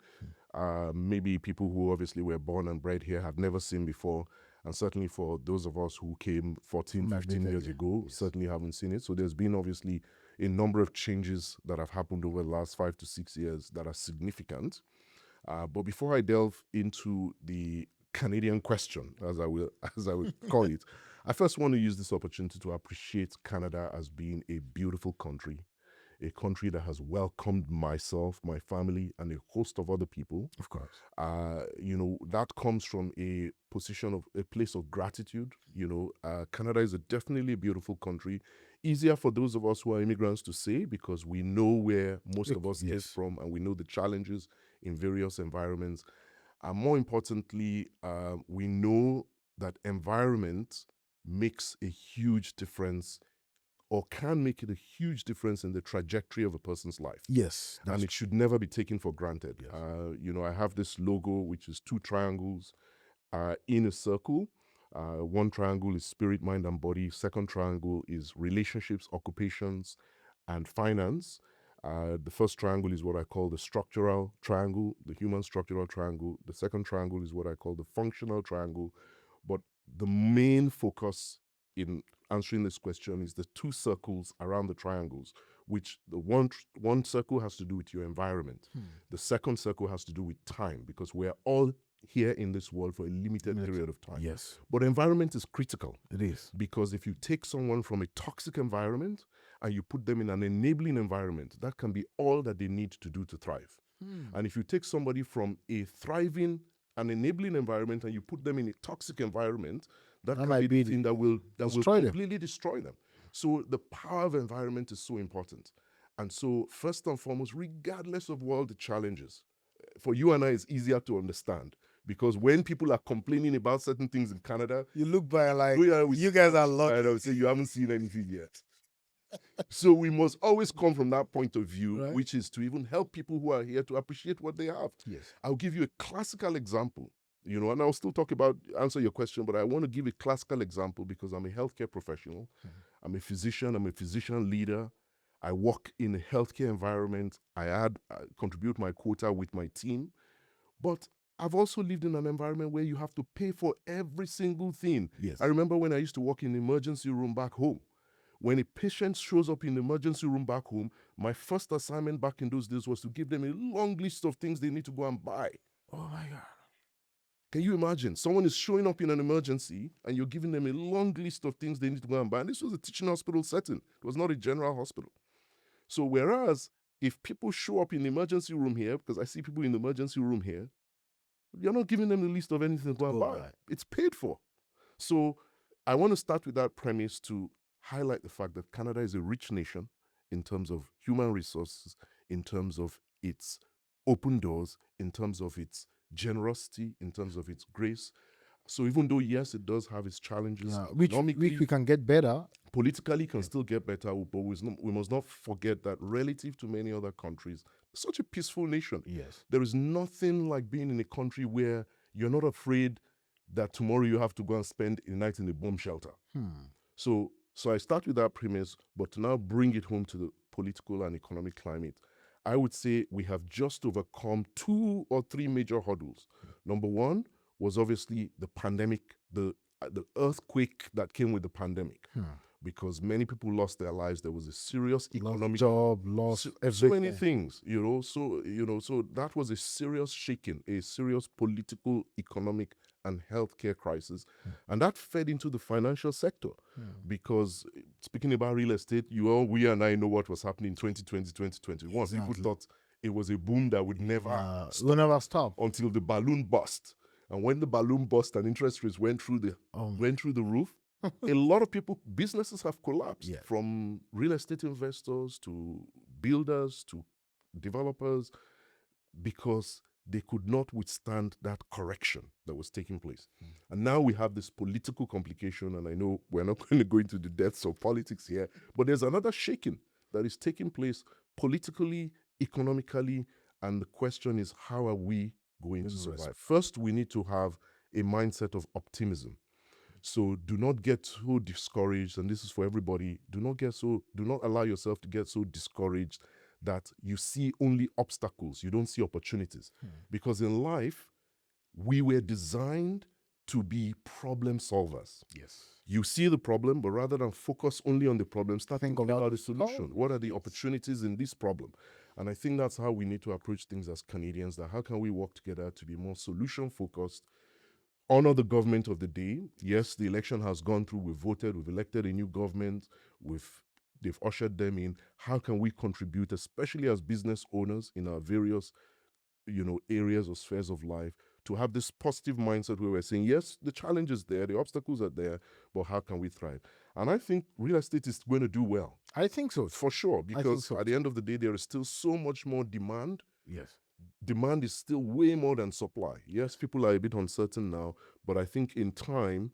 Maybe people who obviously were born and bred here have never seen before. And certainly for those of us who came 14, 15 years ago, certainly haven't seen it. So there's been obviously a number of changes that have happened over the last 5 to 6 years that are significant. But before I delve into the Canadian question, as I will call it, I first want to use this opportunity to appreciate Canada as being a beautiful country, a country that has welcomed myself, my family, and a host of other people. Of course. That comes from a position of a place of gratitude. Canada is definitely a beautiful country. Easier for those of us who are immigrants to say, because we know where most of us came from, and we know the challenges in various environments. And more importantly, we know that environment makes a huge difference, or can make it a huge difference in the trajectory of a person's life. Yes. And it should never be taken for granted. Yes. I have this logo, which is 2 triangles in a circle. One triangle is spirit, mind, and body. Second triangle is relationships, occupations, and finance. The first triangle is what I call the structural triangle, the human structural triangle. The second triangle is what I call the functional triangle. But the main focus in answering this question is the 2 circles around the triangles, which the one circle has to do with your environment. The second circle has to do with time, because we're all here in this world for a limited period of time. Yes. But environment is critical. It is. Because if you take someone from a toxic environment and you put them in an enabling environment, that can be all that they need to do to thrive. And if you take somebody from a thriving and enabling environment and you put them in a toxic environment, that can be the thing that will completely destroy them. So the power of environment is so important. And so first and foremost, regardless of all the challenges, for you and I, it's easier to understand. Because when people are complaining about certain things in Canada, you look by like, you guys are lucky. And I would say, you haven't seen anything yet. So we must always come from that point of view, Right. which is to even help people who are here to appreciate what they have. Yes. I'll give you a classical example, and I'll still answer your question, but I want to give a classical example because I'm a healthcare professional. I'm a physician. I'm a physician leader. I work in a healthcare environment. I contribute my quota with my team. But I've also lived in an environment where you have to pay for every single thing. Yes. I remember when I used to work in the emergency room back home. When a patient shows up in the emergency room back home, my first assignment back in those days was to give them a long list of things they need to go and buy. Oh my God. Can you imagine? Someone is showing up in an emergency and you're giving them a long list of things they need to go and buy. And this was a teaching hospital setting. It was not a general hospital. So whereas if people show up in the emergency room here, because I see people in the emergency room here, you're not giving them the list of anything to go and buy. It's paid for. So I want to start with that premise to highlight the fact that Canada is a rich nation in terms of human resources, in terms of its open doors, in terms of its generosity, in terms of its grace. So even though, yes, it does have its challenges, which we can get better. Politically can still get better, but we must not forget that relative to many other countries, such a peaceful nation. Yes. There is nothing like being in a country where you're not afraid that tomorrow you have to go and spend a night in a bomb shelter. So I start with that premise, but to now bring it home to the political and economic climate, I would say we have just overcome 2 or 3 major hurdles. Number one was obviously the pandemic, the earthquake that came with the pandemic. Because many people lost their lives. There was a serious economic job, lost so many things, So that was a serious shaking, a serious political, economic, and healthcare crisis, and that fed into the financial sector. Because speaking about real estate, we and I know what was happening in 2020, 2021. Exactly. People thought it was a boom that would never stop until the balloon burst. And when the balloon burst and interest rates went through the roof, a lot of businesses have collapsed, from real estate investors to builders to developers, because they could not withstand that correction that was taking place. And now we have this political complication, and I know we're not going to go into the depths of politics here, but there's another shaking that is taking place politically, economically, and the question is, how are we going to survive? First, we need to have a mindset of optimism. So do not get so discouraged, and this is for everybody. Do not allow yourself to get so discouraged that you see only obstacles, you don't see opportunities. Because in life, we were designed to be problem solvers. Yes. You see the problem, but rather than focus only on the problem, start thinking about the solution. What are the opportunities in this problem? And I think that's how we need to approach things as Canadians, that how can we work together to be more solution focused, honor the government of the day. Yes, the election has gone through, we've voted, we've elected a new government, we've they've ushered them in. How can we contribute, especially as business owners in our various, areas or spheres of life, to have this positive mindset where we're saying, yes, the challenge is there, the obstacles are there, but how can we thrive? And I think real estate is going to do well. I think so. For sure, because so. at the end of the day, there is still so much more demand. Yes. Demand is still way more than supply. Yes, people are a bit uncertain now, but I think in time,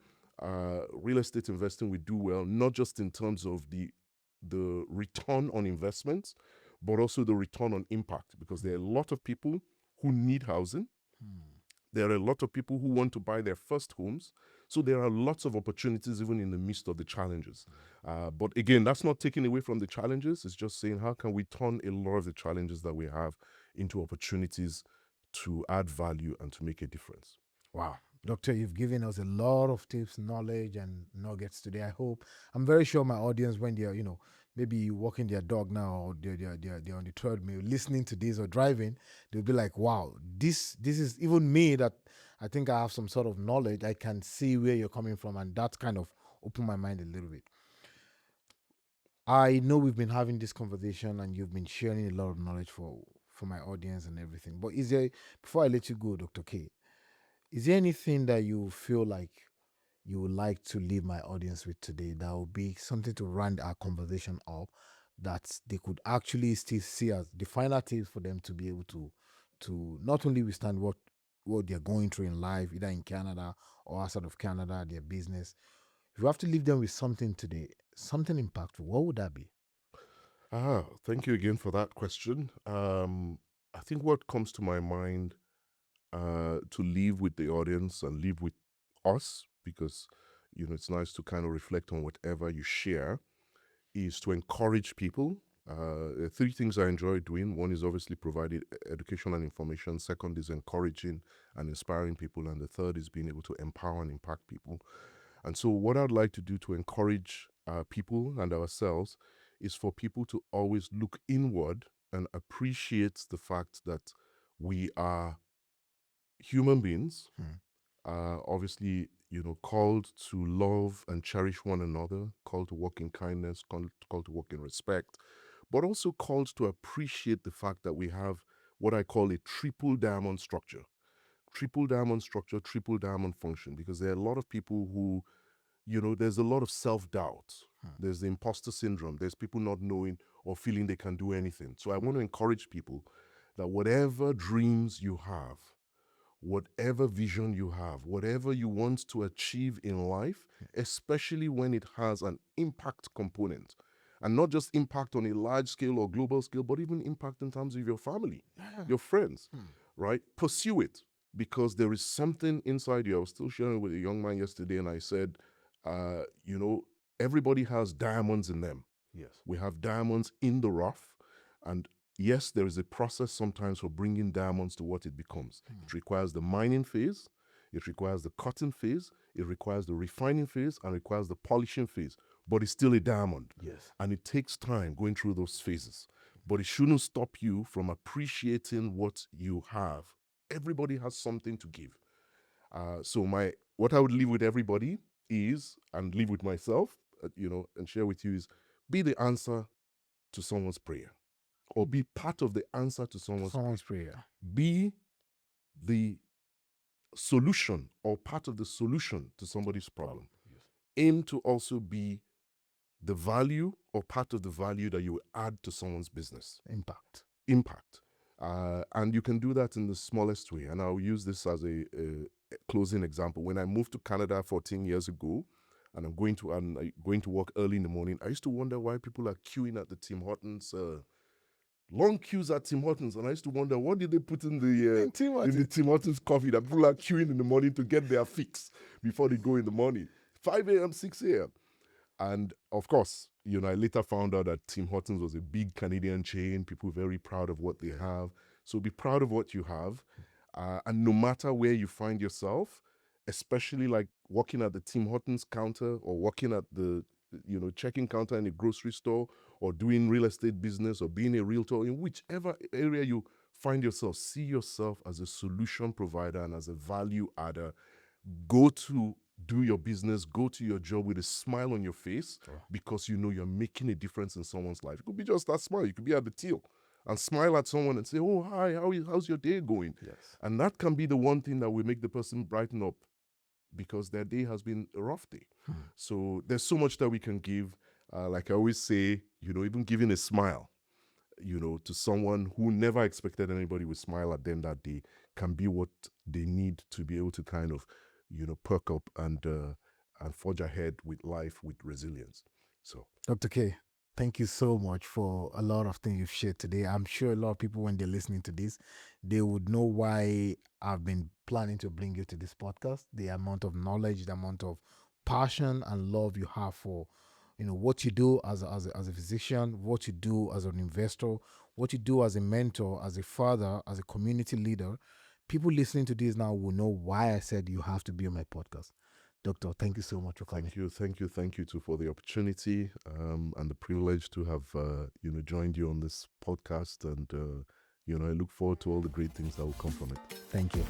real estate investing will do well, not just in terms of the return on investment, but also the return on impact, because there are a lot of people who need housing. There are a lot of people who want to buy their first homes. So there are lots of opportunities even in the midst of the challenges. But again, that's not taking away from the challenges. It's just saying, how can we turn a lot of the challenges that we have into opportunities to add value and to make a difference? Wow. Doctor, you've given us a lot of tips, knowledge, and nuggets today. I'm very sure my audience, when they're, maybe walking their dog now, or they're on the treadmill, listening to this or driving, they'll be like, wow, this is even me, that I think I have some sort of knowledge. I can see where you're coming from, and that kind of opened my mind a little bit. I know we've been having this conversation and you've been sharing a lot of knowledge for my audience and everything. But before I let you go, Dr. K, is there anything that you feel like you would like to leave my audience with today that will be something to round our conversation up, that they could actually still see as the final tips for them to be able to not only withstand what they're going through in life, either in Canada or outside of Canada, their business? If you have to leave them with something today, something impactful, what would that be? Thank you again for that question. I think what comes to my mind to leave with the audience and leave with us, because it's nice to kind of reflect on whatever you share, is to encourage people. There are three things I enjoy doing. One is obviously providing education and information. Second is encouraging and inspiring people. And the third is being able to empower and impact people. And so what I'd like to do to encourage people and ourselves is for people to always look inward and appreciate the fact that we are human beings, obviously, called to love and cherish one another, called to walk in kindness, called to walk in respect, but also called to appreciate the fact that we have what I call a triple diamond structure. Triple diamond structure, triple diamond function, because there are a lot of people who, there's a lot of self-doubt. There's the imposter syndrome. There's people not knowing or feeling they can do anything. So I want to encourage people that whatever dreams you have, whatever vision you have, whatever you want to achieve in life, especially when it has an impact component, and not just impact on a large scale or global scale, but even impact in terms of your family, your friends, right? Pursue it, because there is something inside you. I was still sharing with a young man yesterday, and I said, everybody has diamonds in them. Yes. We have diamonds in the rough, and yes, there is a process sometimes for bringing diamonds to what it becomes. It requires the mining phase, it requires the cutting phase, it requires the refining phase, and requires the polishing phase. But it's still a diamond. Yes. And it takes time going through those phases. But it shouldn't stop you from appreciating what you have. Everybody has something to give. So what I would leave with everybody is, and leave with myself, and share with you, is be the answer to someone's prayer, or be part of the answer to someone's prayer. Be the solution or part of the solution to somebody's problem. Yes. Aim to also be the value or part of the value that you add to someone's business. Impact. And you can do that in the smallest way. And I'll use this as a closing example. When I moved to Canada 14 years ago, and I'm going to work early in the morning, I used to wonder why people are queuing at the Tim Hortons, long queues at Tim Hortons, and I used to wonder, what did they put in the Tim Hortons coffee that people are queuing in the morning to get their fix before they go in the morning? 5 a.m., 6 a.m. And of course, I later found out that Tim Hortons was a big Canadian chain. People are very proud of what they have. So be proud of what you have. And no matter where you find yourself, especially like working at the Tim Hortons counter, or working at the checking counter in a grocery store, or doing real estate business, or being a realtor, in whichever area you find yourself, see yourself as a solution provider and as a value adder. Go to do your business, go to your job with a smile on your face because you know you're making a difference in someone's life. It could be just that smile. You could be at the till and smile at someone and say, oh, hi, how's your day going? Yes. And that can be the one thing that will make the person brighten up because their day has been a rough day. So there's so much that we can give. Like I always say, even giving a smile, to someone who never expected anybody would smile at them that day can be what they need to be able to kind of, perk up and forge ahead with life with resilience. So, Dr. K, thank you so much for a lot of things you've shared today. I'm sure a lot of people, when they're listening to this, they would know why I've been planning to bring you to this podcast. The amount of knowledge, the amount of passion and love you have for, what you do as a physician, what you do as an investor, what you do as a mentor, as a father, as a community leader. People listening to this now will know why I said you have to be on my podcast. Doctor, thank you so much for coming. thank you too for the opportunity and the privilege to have joined you on this podcast, and I look forward to all the great things that will come from it. Thank you.